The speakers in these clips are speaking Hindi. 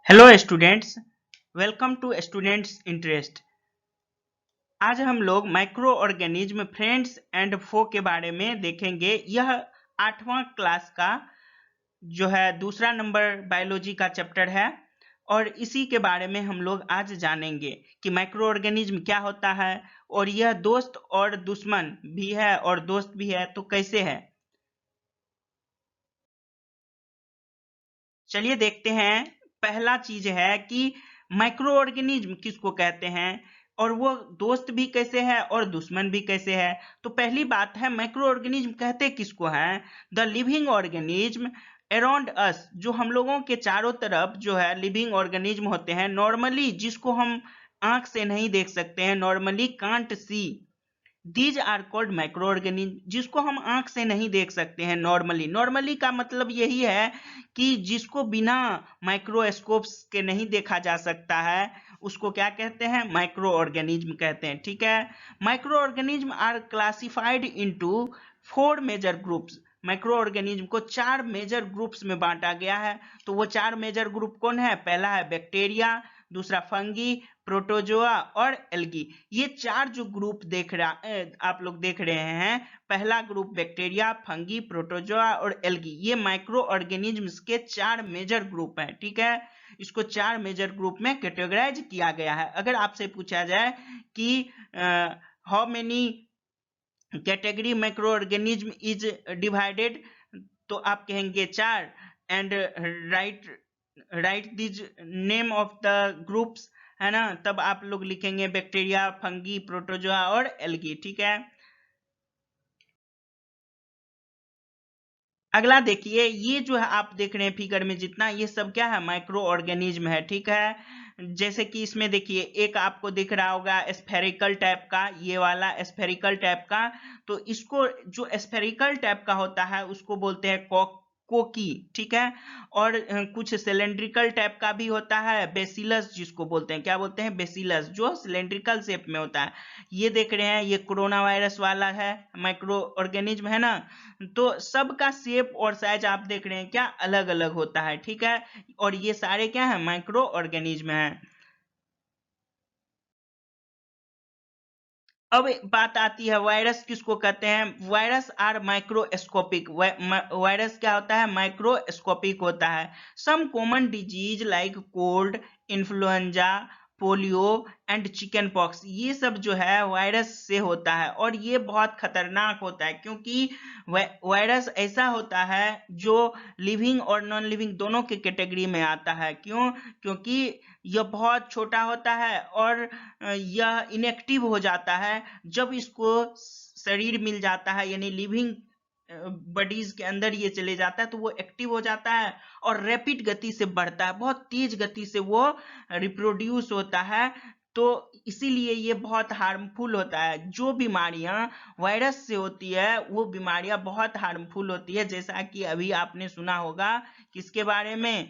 Hello students, welcome to students interest. आज हम लोग microorganism friends and foe के बारे में देखेंगे। यह 8वां क्लास का जो है दूसरा नंबर बायोलॉजी का चैप्टर है और इसी के बारे में हम लोग आज जानेंगे कि माइक्रो ऑर्गेनिज्म क्या होता है और यह दोस्त और दुश्मन भी है और दोस्त भी है तो कैसे है। चलिए देखते हैं। पहला चीज है कि माइक्रो ऑर्गेनिज्म किसको कहते हैं और वो दोस्त भी कैसे है और दुश्मन भी कैसे है। तो पहली बात है, माइक्रो ऑर्गेनिज्म कहते किसको हैं? The living organism around us, जो हम लोगों के चारों तरफ जो है लिविंग ऑर्गेनिज्म होते हैं नॉर्मली, जिसको हम आंख से नहीं देख सकते हैं, normally can't see. These are called microorganism, जिसको हम आंख से नहीं देख सकते हैं नॉर्मली। नॉर्मली का मतलब यही है कि जिसको बिना माइक्रोस्कोप्स के नहीं देखा जा सकता है, उसको क्या कहते हैं? माइक्रो ऑर्गेनिज्म कहते हैं। ठीक है। Microorganism are classified into 4 major groups. Microorganism को 4 मेजर ग्रुप्स में बांटा गया है। तो वो 4 मेजर ग्रुप कौन है? पहला है बैक्टीरिया, दूसरा फंगी, प्रोटोजोआ और एल्गी। ये 4 जो ग्रुप आप लोग देख रहे हैं, पहला ग्रुप बैक्टीरिया, फंगी, प्रोटोजोआ और एल्गी, ये माइक्रो ऑर्गेनिज्म्स के 4 मेजर ग्रुप हैं। ठीक है। इसको 4 मेजर ग्रुप में कैटेगराइज किया गया है। अगर आपसे पूछा जाए कि how many category micro organism is divided, तो आप कहेंगे 4 and right right these name of the groups, है ना। तब आप लोग लिखेंगे बैक्टीरिया, फंगी, प्रोटोजोआ और एल्गी। ठीक है। अगला देखिए, ये जो है आप देख रहे हैं फिगर में जितना, ये सब क्या है? माइक्रो ऑर्गेनिज्म है। ठीक है। जैसे कि इसमें देखिए, एक आपको दिख रहा होगा स्फेरिकल टाइप का, ये वाला स्फेरिकल टाइप का। तो इसको जो स्फेरिकल टाइप का होता है उसको बोलते हैं कोकी। ठीक है। और कुछ सिलेंड्रिकल टाइप का भी होता है, बेसिलस जिसको बोलते हैं। क्या बोलते हैं? बेसिलस, जो सिलेंड्रिकल शेप में होता है। ये देख रहे हैं, ये कोरोना वायरस वाला है, माइक्रो ऑर्गेनिज्म है ना। तो सबका शेप और साइज आप देख रहे हैं क्या अलग अलग होता है। ठीक है। और ये सारे क्या है? माइक्रो ऑर्गेनिज्म है। अब बात आती है वायरस किसको कहते हैं। Virus are microscopic. वायरस क्या होता है? माइक्रोस्कोपिक होता है। Some common disease like cold, influenza, polio and chickenpox, ये सब जो है वायरस से होता है और ये बहुत खतरनाक होता है, क्योंकि वायरस ऐसा होता है जो लिविंग और नॉन लिविंग दोनों के कैटेगरी में आता है। क्यों? क्योंकि यह बहुत छोटा होता है और यह इनएक्टिव हो जाता है जब इसको शरीर मिल जाता है, यानी लिविंग बॉडीज के अंदर ये चले जाता है तो वो एक्टिव हो जाता है और रैपिड गति से बढ़ता है, बहुत तेज गति से वो रिप्रोड्यूस होता है। तो इसीलिए ये बहुत हार्मफुल होता है। जो बीमारियां वायरस से होती है वो बीमारियां बहुत हार्मफुल होती है, जैसा कि अभी आपने सुना होगा किसके बारे में?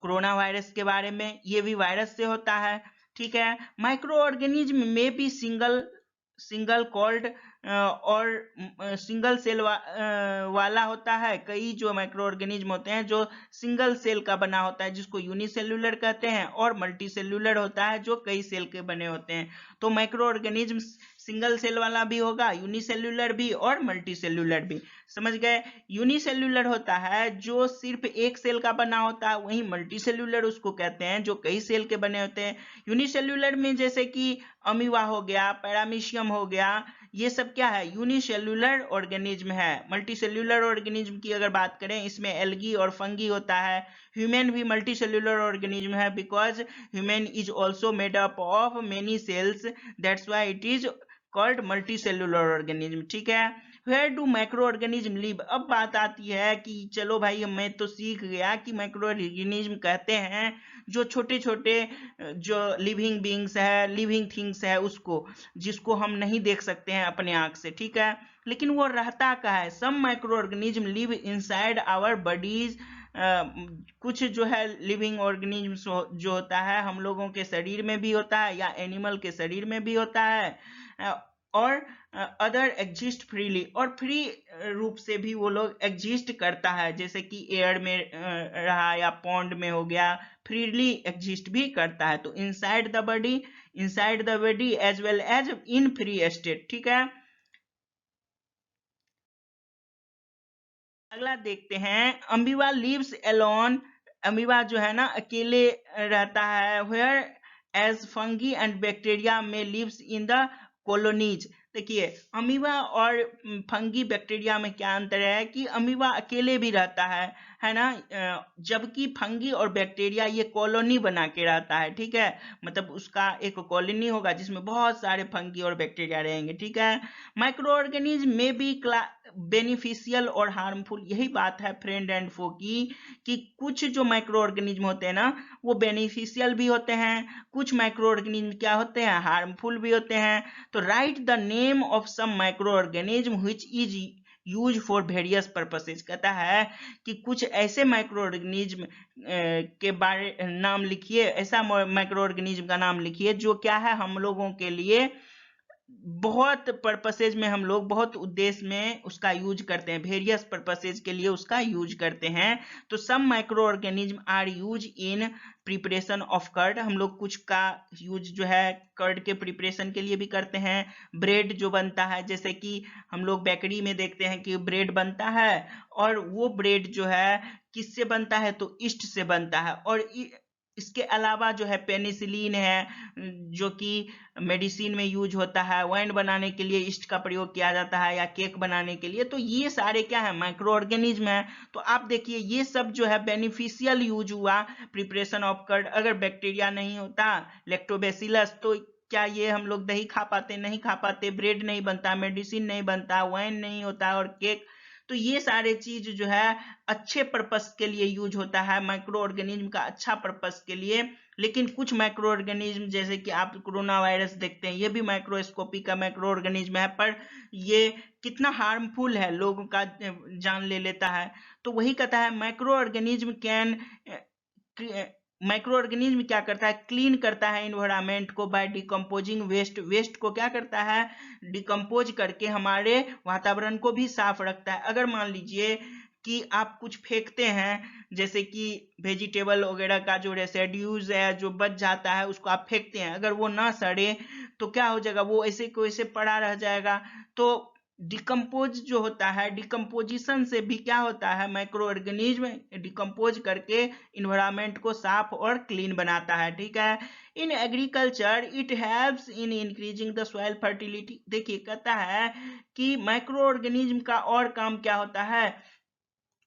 कोरोना वायरस के बारे में। ये भी वायरस से होता है। ठीक है। माइक्रो ऑर्गेनिज्म में भी सिंगल सिंगल कॉल्ड और सिंगल सेल वाला होता है। कई जो माइक्रो ऑर्गेनिज्म होते हैं जो सिंगल सेल का बना होता है, जिसको यूनिसेल्यूलर कहते हैं, और मल्टी सेल्यूलर होता है जो कई सेल के बने होते हैं। तो माइक्रो ऑर्गेनिज्म सिंगल सेल वाला भी होगा, यूनिसेल्यूलर भी और मल्टी सेल्यूलर भी। समझ गए? यूनिसेल्यूलर होता है जो सिर्फ एक सेल का बना होता है, वहीं मल्टी सेल्यूलर उसको कहते हैं जो कई सेल के बने होते हैं। यूनिसेल्यूलर में जैसे कि अमीबा हो गया, पैरामीशियम हो गया, ये सब क्या है? यूनिसेल्यूलर ऑर्गेनिज्म है। मल्टीसेल्यूलर ऑर्गेनिज्म की अगर बात करें, इसमें एल्गी और फंगी होता है। ह्यूमन भी मल्टीसेल्यूलर ऑर्गेनिज्म है, because human is also made up of many cells, that's why it is called multicellular organism. ठीक है। Where do microorganism live? अब बात आती है कि चलो भाई, मैं तो सीख गया कि माइक्रो ऑर्गेनिज्म कहते हैं जो छोटे छोटे जो लिविंग बींग्स है, लिविंग थिंग्स है, उसको, जिसको हम नहीं देख सकते हैं अपने आंख से। ठीक है। लेकिन वो रहता कहाँ है? Some microorganism live inside our bodies. कुछ जो है लिविंग ऑर्गेनिज्म जो होता है हम लोगों के शरीर में भी होता है या एनिमल के शरीर में भी होता है। और अदर एग्जिस्ट फ्रीली, और फ्री रूप से भी वो लोग एग्जिस्ट करता है, जैसे कि एयर में रहा या पॉन्ड में हो गया, फ्रीली एग्जिस्ट भी करता है। तो inside the body as well as in free state. ठीक है, अगला देखते हैं, अमीबा लिव्स एलोन। अमीबा जो है ना अकेले रहता है, whereas fungi and bacteria में लिव्स इन द कॉलोनीज। देखिए अमीबा और फंगी बैक्टीरिया में क्या अंतर है कि अमीबा अकेले भी रहता है ना, जबकि फंगी और बैक्टीरिया ये कॉलोनी बना के रहता है। ठीक है, मतलब उसका एक कॉलोनी होगा जिसमें बहुत सारे फंगी और बैक्टीरिया रहेंगे। ठीक है, माइक्रो ऑर्गेनिज्म में भी बेनिफिशियल और हार्मफुल, यही बात है फ्रेंड एंड फो की, कि कुछ जो माइक्रो ऑर्गेनिज्म होते हैं ना वो बेनिफिशियल भी होते हैं, कुछ माइक्रो ऑर्गेनिज्म क्या होते हैं, हार्मफुल भी होते हैं। तो write the name of some microorganism which is use for various purposes. कहता है कि कुछ ऐसे माइक्रो ऑर्गेनिज्म के बारे नाम लिखिए, ऐसा माइक्रो ऑर्गेनिज्म का नाम लिखिए जो क्या है हम लोगों के लिए बहुत पर्पसेज में, हम लोग बहुत उद्देश्य में उसका यूज करते हैं, वेरियस पर्पसेज के लिए उसका यूज करते हैं। तो some microorganism are use in preparation of curd, हम लोग कुछ का यूज जो है कर्ड के प्रिपरेशन के लिए भी करते हैं। ब्रेड जो बनता है, जैसे कि हम लोग बेकरी में देखते हैं कि ब्रेड बनता है, और वो ब्रेड जो है किससे बनता है, तो ईस्ट से बनता है। और इसके अलावा जो है पेनिसिलिन है जो कि मेडिसिन में यूज होता है, वाइन बनाने के लिए ईस्ट का प्रयोग किया जाता है, या केक बनाने के लिए। तो ये सारे क्या है, माइक्रो ऑर्गेनिज्म है। तो आप देखिए ये सब जो है बेनिफिशियल यूज हुआ प्रिपरेशन ऑफ कर्ड। अगर बैक्टीरिया नहीं होता, लैक्टोबैसिलस, तो क्या ये हम लोग दही खा पाते, नहीं खा पाते, ब्रेड नहीं बनता, मेडिसिन नहीं बनता, वाइन नहीं होता, और केक। तो ये सारे चीज जो है अच्छे पर्पस के लिए यूज होता है, माइक्रो ऑर्गेनिज्म का अच्छा पर्पस के लिए। लेकिन कुछ माइक्रो ऑर्गेनिज्म जैसे कि आप कोरोना वायरस देखते हैं, ये भी माइक्रोस्कोपी का माइक्रो ऑर्गेनिज्म है, पर ये कितना हार्मफुल है, लोगों का जान ले लेता है। तो वही कहता है micro organism can, micro organism क्या करता है, क्लीन करता है इन्वायरमेंट को बाय डिकम्पोजिंग वेस्ट को क्या करता है, डिकम्पोज करके हमारे वातावरण को भी साफ रखता है। अगर मान लीजिए कि आप कुछ फेंकते हैं, जैसे कि वेजिटेबल वगैरह का जो रेसिड्यूज है जो बच जाता है उसको आप फेंकते हैं, अगर वो ना सड़े तो क्या हो जाएगा, वो ऐसे को ऐसे पड़ा रह जाएगा। तो डिकम्पोज जो होता है, डिकम्पोजिशन से भी क्या होता है, माइक्रो ऑर्गेनिज्म डिकम्पोज करके इन्वायरमेंट को साफ और क्लीन बनाता है। ठीक है, in agriculture it helps in increasing the soil fertility. देखिए कहता है कि माइक्रो ऑर्गेनिज्म का और काम क्या होता है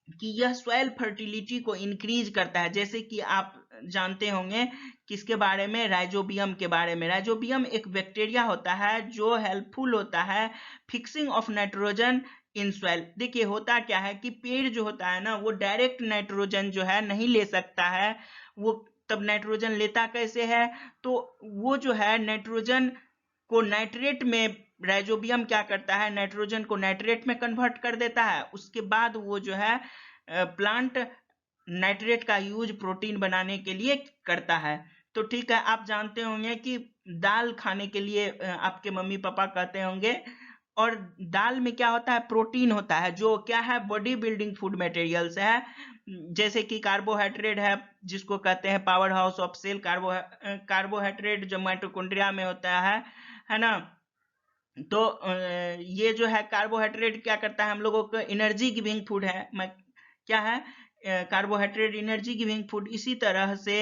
कि यह सॉइल फर्टिलिटी को इंक्रीज करता है। जैसे कि आप जानते होंगे किसके बारे में, राइजोबियम के बारे में। राइजोबियम एक बैक्टीरिया होता है जो हेल्पफुल होता है fixing of nitrogen in soil. देखिए होता क्या है कि पेड़ जो होता है ना वो डायरेक्ट नाइट्रोजन जो है नहीं ले सकता है, वो तब नाइट्रोजन लेता कैसे है, तो वो जो है नाइट्रोजन को नाइट्रेट में, राइजोबियम क्या करता है, नाइट्रोजन को नाइट्रेट में कन्वर्ट कर देता है। उसके बाद वो जो है प्लांट नाइट्रेट का यूज प्रोटीन बनाने के लिए करता है। तो ठीक है, आप जानते होंगे कि दाल खाने के लिए आपके मम्मी पापा कहते होंगे, और दाल में क्या होता है, प्रोटीन होता है जो क्या है, बॉडी बिल्डिंग फूड मटेरियल्स है। जैसे कि कार्बोहाइड्रेट है जिसको कहते हैं power house of cell, carbohydrate जो माइटोकॉन्ड्रिया में होता है ना। तो ये जो है कार्बोहाइड्रेट क्या करता है, हम लोगों को एनर्जी गिविंग फूड है। क्या है, कार्बोहाइड्रेट एनर्जी गिविंग फूड। इसी तरह से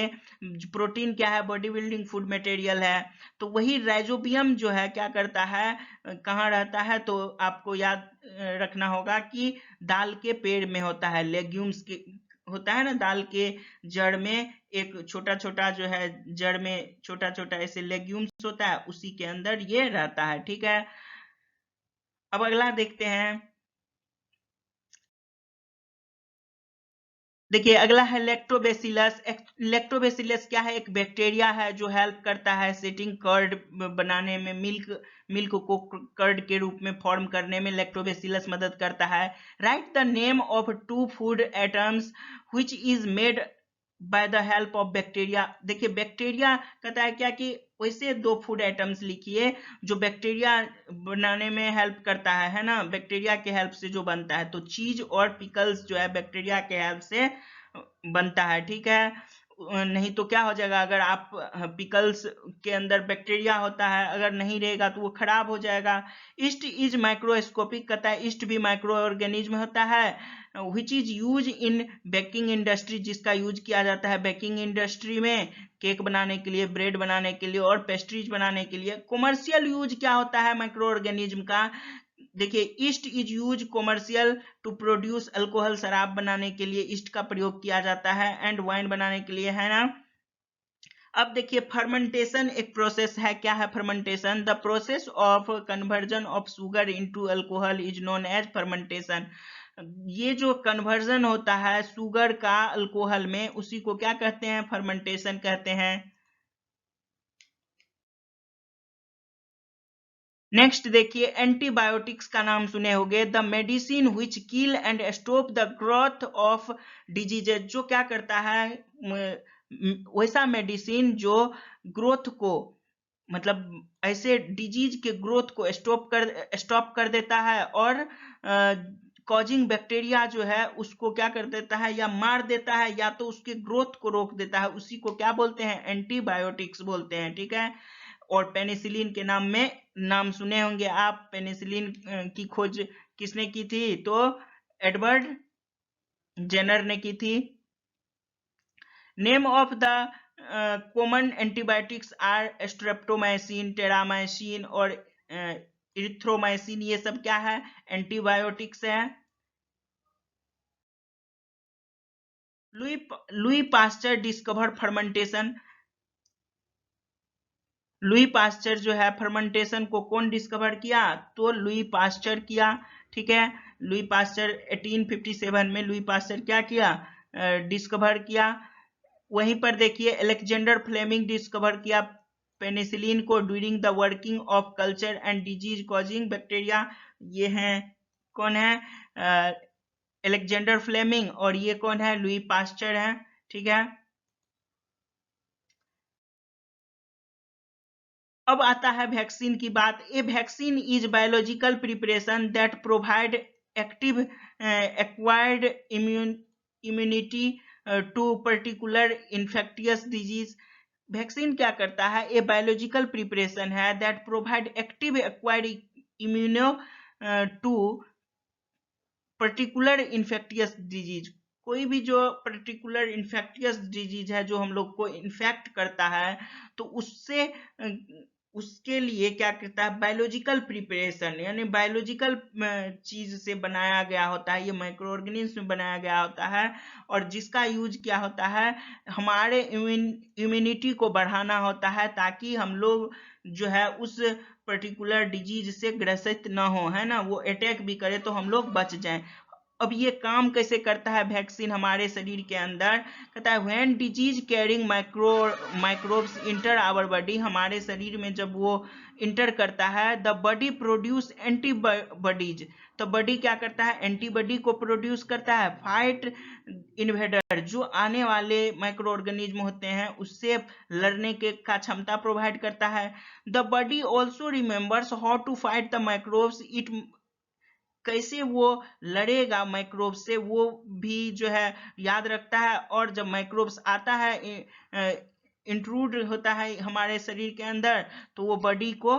प्रोटीन क्या है, बॉडी बिल्डिंग फूड मटेरियल है। तो वही राइजोबियम जो है क्या करता है, कहाँ रहता है, तो आपको याद रखना होगा कि दाल के पेड़ में होता है, लेग्यूम्स के होता है ना, दाल के जड़ में एक छोटा छोटा जो है, जड़ में छोटा छोटा ऐसे लेग्यूम्स होता है, उसी के अंदर ये रहता है। ठीक है, अब अगला देखते हैं। देखिए अगला है लैक्टोबैसिलस। लैक्टोबैसिलस क्या है, एक बैक्टीरिया है जो हेल्प करता है सेटिंग कर्ड बनाने में, मिल्क को कर्ड के रूप में फॉर्म करने में लैक्टोबैसिलस मदद करता है। Right the name of 2 food atoms which is made by the help of bacteria. देखिए बैक्टीरिया कहता है क्या कि वैसे 2 फूड आइटम्स लिखिए जो बैक्टीरिया बनाने में हेल्प करता है ना, बैक्टीरिया के हेल्प से जो बनता है। तो चीज और पिकल्स जो है बैक्टीरिया के हेल्प से बनता है, ठीक है। नहीं तो क्या हो जाएगा, अगर आप पिकल्स के अंदर बैक्टीरिया होता है, अगर नहीं रहेगा तो वो खराब हो जाएगा। ईस्ट इज माइक्रोस्कोपिक, कहता है ईस्ट भी माइक्रो ऑर्गेनिज्म होता है। Which is use in baking industry, जिसका यूज किया जाता है बेकिंग इंडस्ट्री में, केक बनाने के लिए, ब्रेड बनाने के लिए और पेस्ट्रीज बनाने के लिए। कॉमर्शियल यूज क्या होता है माइक्रो ऑर्गेनिज्म का, देखिए yeast is use commercial to produce alcohol, शराब बनाने के लिए ईस्ट का प्रयोग किया जाता है, एंड वाइन बनाने के लिए, है ना। अब देखिए फर्मेंटेशन एक प्रोसेस है। क्या है fermentation? The process of conversion of sugar into alcohol is known as fermentation. ये जो कन्वर्जन होता है शुगर का अल्कोहल में, उसी को क्या कहते हैं? फर्मेंटेशन कहते हैं। नेक्स्ट देखिए एंटीबायोटिक्स का नाम सुने होंगे। The medicine which kill and stop the growth of diseases, जो क्या करता है वैसा मेडिसिन जो ग्रोथ को, मतलब ऐसे डिजीज के ग्रोथ को स्टॉप कर देता है और कॉजिंग बैक्टीरिया जो है उसको क्या कर देता है, या मार देता है या तो उसके ग्रोथ को रोक देता है, उसी को क्या बोलते हैं? एंटीबायोटिक्स बोलते हैं, ठीक है। और पेनिसिलिन के नाम सुने होंगे आप। पेनिसिलिन की खोज किसने की थी? तो एडवर्ड जेनर ने की थी। Name of the common antibiotics are streptomycin, terramycin और इरिथ्रोमाइसिन। ये सब क्या है? एंटीबायोटिक्स है। Louis Pasteur discover fermentation. Louis Pasteur जो है फर्मेंटेशन को कौन डिस्कवर किया? तो लुई पास्चर किया, ठीक है। लुई पास्चर 1857 में लुई पास्चर क्या किया? डिस्कवर किया। वहीं पर देखिए अलेक्जेंडर फ्लेमिंग डिस्कवर किया पेनिसिलिन को during the working of culture and disease causing bacteria. ये हैं, कौन है? Alexander Fleming. और ये कौन है? लुई पास्चर है, ठीक है। अब आता है वैक्सीन की बात। A vaccine is biological preparation that provide active acquired immunity to particular infectious disease. Vaccine क्या करता है? ए बायोलॉजिकल प्रिपरेशन है that provide active acquired immuno to particular infectious disease. कोई भी जो पर्टिकुलर इन्फेक्टियस डिजीज है जो हम लोग को इन्फेक्ट करता है, तो उसके लिए क्या करता है? बायोलॉजिकल प्रिपरेशन, यानी बायोलॉजिकल चीज से बनाया गया होता है, ये माइक्रो ऑर्गेनिज्म में बनाया गया होता है। और जिसका यूज क्या होता है? हमारे इम्यूनिटी को बढ़ाना होता है, ताकि हम लोग जो है उस पर्टिकुलर डिजीज से ग्रसित ना हो, है ना, वो अटैक भी करे तो हम लोग बच जाएं। अब ये काम कैसे करता है वैक्सीन हमारे शरीर के अंदर? कहता है when disease carrying microbes enter our body, हमारे शरीर में जब वो इंटर करता है, द बॉडी प्रोड्यूस एंटीबॉडीज। तो बॉडी क्या करता है? एंटीबॉडी को प्रोड्यूस करता है, फाइट इन्वेडर, जो आने वाले माइक्रो ऑर्गेनिज्म होते हैं उससे लड़ने के का क्षमता प्रोवाइड करता है। The body also remembers how to fight the microbes, it कैसे वो लड़ेगा माइक्रोब से वो भी जो है याद रखता है। और जब माइक्रोब्स आता है, इंट्रूड होता है हमारे शरीर के अंदर, तो वो बॉडी को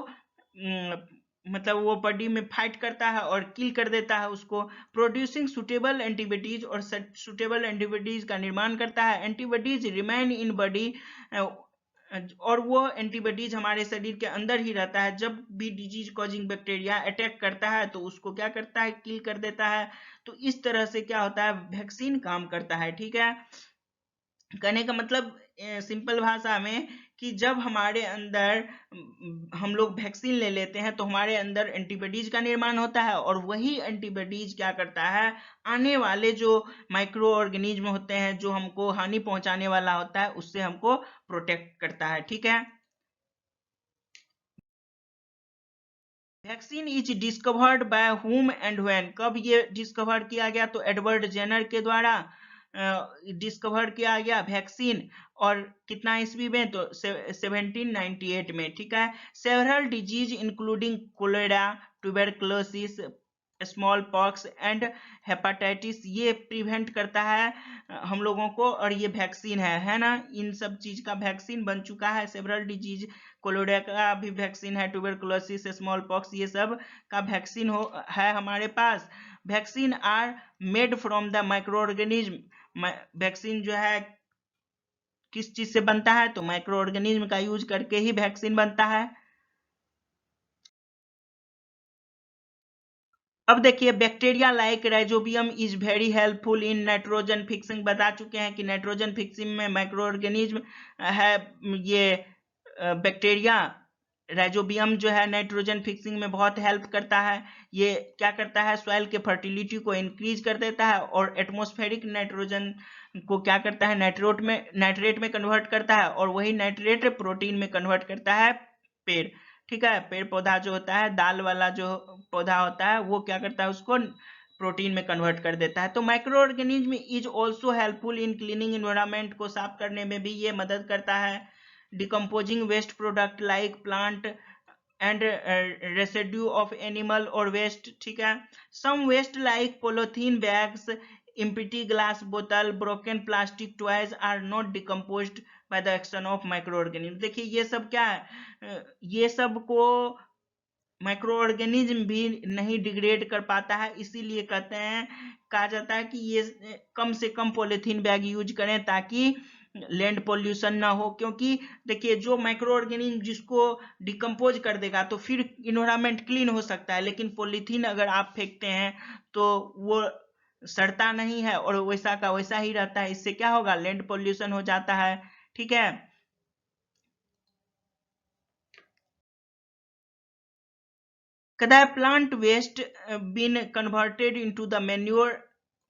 मतलब वो बॉडी में फाइट करता है और किल कर देता है उसको। प्रोड्यूसिंग सुटेबल एंटीबॉडीज, और सुटेबल एंटीबॉडीज का निर्माण करता है। एंटीबॉडीज रिमेन इन बॉडी, और वो एंटीबॉडीज हमारे शरीर के अंदर ही रहता है। जब भी डिजीज कॉजिंग बैक्टीरिया अटैक करता है तो उसको क्या करता है? किल कर देता है। तो इस तरह से क्या होता है? वैक्सीन काम करता है, ठीक है। कहने का मतलब सिंपल भाषा में कि जब हमारे अंदर हम लोग वैक्सीन ले लेते हैं तो हमारे अंदर एंटीबॉडीज का निर्माण होता है, और वही एंटीबॉडीज क्या करता है? आने वाले जो माइक्रो ऑर्गेनिज्म होते हैं जो हमको हानि पहुंचाने वाला होता है, उससे हमको प्रोटेक्ट करता है, ठीक है। Vaccine is discovered by whom and when, कब ये डिस्कवर किया गया? तो एडवर्ड जेनर के द्वारा। डिस्कवर किया गया वैक्सीन, और कितना ईस्वी में, तो 1798 में, ठीक है। Several disease including cholera, tuberculosis, smallpox and hepatitis, ये प्रिवेंट करता है हम लोगों को, और ये वैक्सीन है ना, इन सब चीज का वैक्सीन बन चुका है। सेवरल डिजीज, कोलेरा का भी वैक्सीन है, ट्यूबरकुलोसिस, स्मॉल पॉक्स, ये सब का वैक्सीन है हमारे पास। Vaccine are made from the microorganism, vaccine जो है किस चीज से बनता है, तो माइक्रो ऑर्गेनिज्म का यूज करके ही वैक्सीन बनता है। अब देखिए, bacteria like rhizobium is very helpful in nitrogen fixing, बता चुके हैं कि नाइट्रोजन फिक्सिंग में माइक्रो ऑर्गेनिज्म है, ये बैक्टीरिया राइजोबियम जो है नाइट्रोजन फिक्सिंग में बहुत हेल्प करता है। ये क्या करता है, सॉइल के फर्टिलिटी को इंक्रीज कर देता है, और एटमॉस्फेरिक नाइट्रोजन को क्या करता है, नाइट्रेट में कन्वर्ट करता है, और वही नाइट्रेट प्रोटीन में कन्वर्ट करता है पेड़, ठीक है। पेड़ पौधा जो होता है, दाल वाला जो पौधा होता है, वो क्या करता है, उसको प्रोटीन में कन्वर्ट कर देता है। तो microorganism is also helpful in cleaning environment, को साफ करने में भी ये मदद करता है। Decomposing waste product like plant and residue of animal और वेस्ट, ठीक है। Some waste like polythene bags, empty glass bottle, broken plastic toys are not decomposed by the action of microorganism। देखिए ये सब क्या है, ये सब को माइक्रो ऑर्गेनिज्म भी नहीं डिग्रेड कर पाता है, इसीलिए कहते हैं, कहा जाता है कि ये कम से कम पॉलीथीन बैग यूज करें ताकि लैंड पोल्यूशन ना हो। क्योंकि देखिए, जो माइक्रो ऑर्गेनिज्म जिसको डिकम्पोज कर देगा तो फिर इन्वायरमेंट क्लीन हो सकता है, लेकिन पॉलीथीन अगर आप फेंकते हैं तो वो सड़ता नहीं है और वैसा का वैसा ही रहता है। इससे क्या होगा, लैंड पोल्यूशन हो जाता है, ठीक है। कहता है plant waste been converted into the manure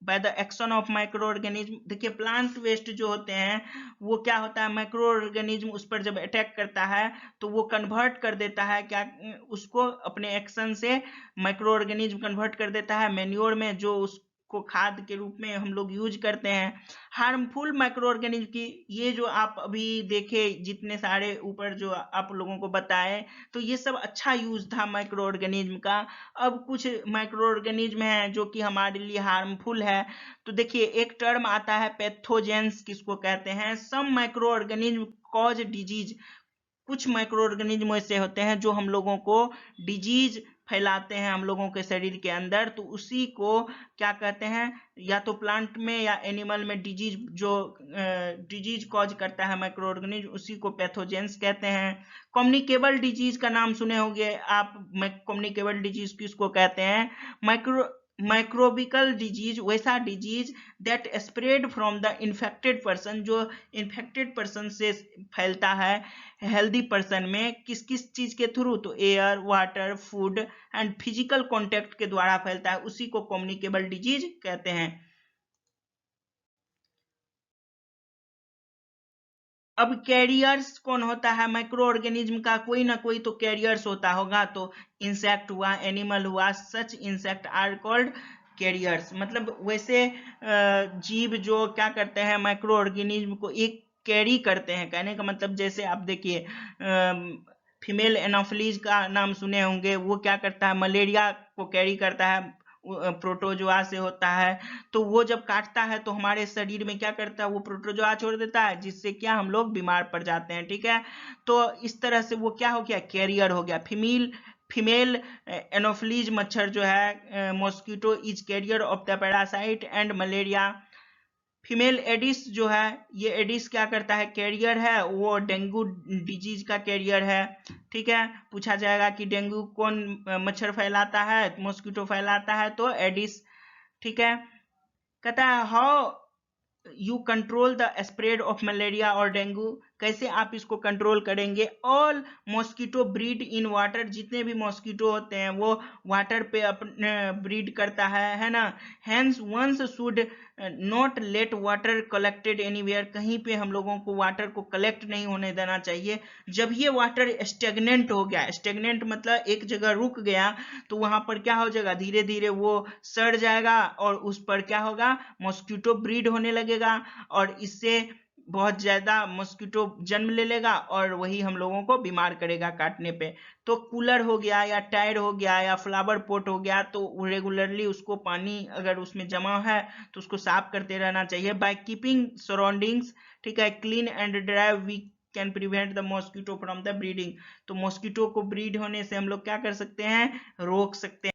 by the action of microorganism. देखिए, प्लांट वेस्ट जो होते हैं वो क्या होता है, माइक्रो ऑर्गेनिज्म उस पर जब अटैक करता है तो वो कन्वर्ट कर देता है, क्या उसको अपने एक्शन से माइक्रो ऑर्गेनिज्म कन्वर्ट कर देता है मैन्योर में, जो उसको खाद के रूप में हम लोग यूज करते हैं। हार्मफुल माइक्रो ऑर्गेनिज्म की, ये जो आप अभी देखे जितने सारे ऊपर जो आप लोगों को बताए, तो ये सब अच्छा यूज था माइक्रो ऑर्गेनिज्म का। अब कुछ माइक्रो ऑर्गेनिज्म है जो कि हमारे लिए हार्मफुल है। तो देखिए, एक टर्म आता है पैथोजेंस, किसको कहते हैं, some microorganism cause disease, कुछ माइक्रो ऑर्गेनिज्म ऐसे होते हैं जो हम लोगों को डिजीज फैलाते हैं हम लोगों के शरीर के अंदर, तो उसी को क्या कहते हैं, या तो प्लांट में या एनिमल में डिजीज, जो डिजीज कॉज करता है माइक्रो ऑर्गेनिज्म, उसी को पैथोजेंस कहते हैं। कम्युनिकेबल डिजीज का नाम सुने होंगे आप, कम्युनिकेबल डिजीज किसको कहते हैं, माइक्रोबिकल डिजीज, वैसा disease that spread from the infected person, जो इन्फेक्टेड पर्सन से फैलता है हेल्दी पर्सन में, किस किस चीज के थ्रू, तो air, water, food and physical contact के द्वारा फैलता है, उसी को कम्युनिकेबल डिजीज कहते हैं। अब कैरियर्स कौन होता है माइक्रो ऑर्गेनिज्म का, कोई ना कोई तो कैरियर्स होता होगा, तो इंसेक्ट हुआ, एनिमल हुआ, सच इंसेक्ट आर कॉल्ड कैरियर्स। मतलब वैसे जीव जो क्या करते हैं, माइक्रो ऑर्गेनिज्म को एक कैरी करते हैं, कहने का मतलब जैसे आप देखिए, फीमेल एनोफिलीज का नाम सुने होंगे, वो क्या करता है, मलेरिया को कैरी करता है, प्रोटोजोआ से होता है। तो वो जब काटता है तो हमारे शरीर में क्या करता है, वो प्रोटोजोआ छोड़ देता है, जिससे क्या हम लोग बीमार पड़ जाते हैं, ठीक है। तो इस तरह से वो क्या हो गया, कैरियर हो गया। फीमेल एनोफिलीज मच्छर जो है, mosquito is carrier of the parasite and malaria. Female Aedes जो है, ये एडिस क्या करता है, कैरियर है, वो डेंगू डिजीज का कैरियर है, ठीक है। पूछा जाएगा कि डेंगू कौन मच्छर फैलाता है, मॉस्किटो फैलाता है, तो एडिस, ठीक है। कहता है how you control the spread of malaria और डेंगू, कैसे आप इसको कंट्रोल करेंगे? All mosquito breed in water, जितने भी मॉस्किटो होते हैं वो वाटर पे अपने ब्रीड करता है ना। Hence once should not let water collected anywhere, कहीं पे हम लोगों को वाटर को कलेक्ट नहीं होने देना चाहिए। जब ये वाटर स्टेगनेंट हो गया, स्टेगनेंट मतलब एक जगह रुक गया, तो वहां पर क्या हो जाएगा, धीरे धीरे वो सड़ जाएगा और उस पर क्या होगा, मॉस्किटो ब्रीड होने लगेगा और इससे बहुत ज्यादा मॉस्किटो जन्म ले लेगा और वही हम लोगों को बीमार करेगा काटने पे। तो कूलर हो गया या टायर हो गया या फ्लावर पॉट हो गया, तो रेगुलरली उसको पानी अगर उसमें जमा है तो उसको साफ करते रहना चाहिए। बाय कीपिंग सराउंडिंग्स, ठीक है, clean and dry, we can prevent the mosquito from the breeding. तो मॉस्किटो को ब्रीड होने से हम लोग क्या कर सकते हैं, रोक सकते हैं।